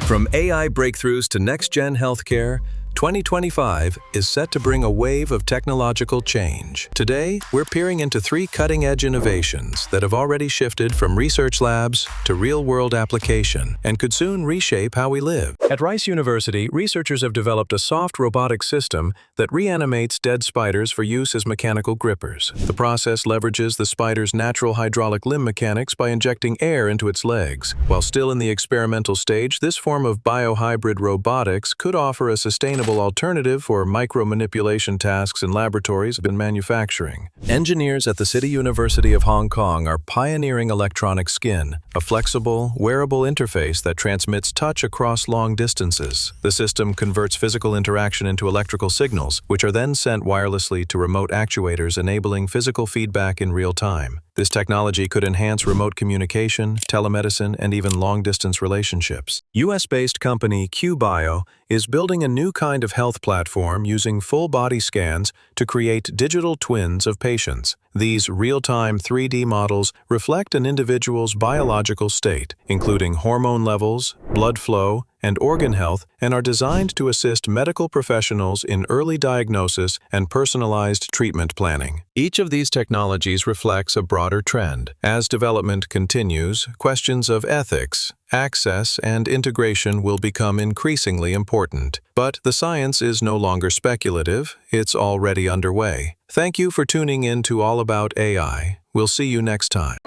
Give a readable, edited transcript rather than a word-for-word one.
From AI breakthroughs to next-gen healthcare, 2025 is set to bring a wave of technological change. Today, we're peering into 3 cutting-edge innovations that have already shifted from research labs to real-world application and could soon reshape how we live. At Rice University, researchers have developed a soft robotic system that reanimates dead spiders for use as mechanical grippers. The process leverages the spider's natural hydraulic limb mechanics by injecting air into its legs. While still in the experimental stage, this form of biohybrid robotics could offer a sustainable alternative for micro-manipulation tasks in laboratories and manufacturing. Engineers at the City University of Hong Kong are pioneering electronic skin, a flexible, wearable interface that transmits touch across long distances. The system converts physical interaction into electrical signals, which are then sent wirelessly to remote actuators, enabling physical feedback in real time. This technology could enhance remote communication, telemedicine, and even long-distance relationships. US-based company QBio is building a new kind of health platform using full-body scans to create digital twins of patients. These real-time 3D models reflect an individual's biological state, including hormone levels, blood flow, and organ health, and are designed to assist medical professionals in early diagnosis and personalized treatment planning. Each of these technologies reflects a broader trend. As development continues, questions of ethics, access, and integration will become increasingly important. But the science is no longer speculative, it's already underway. Thank you for tuning in to All About AI. We'll see you next time.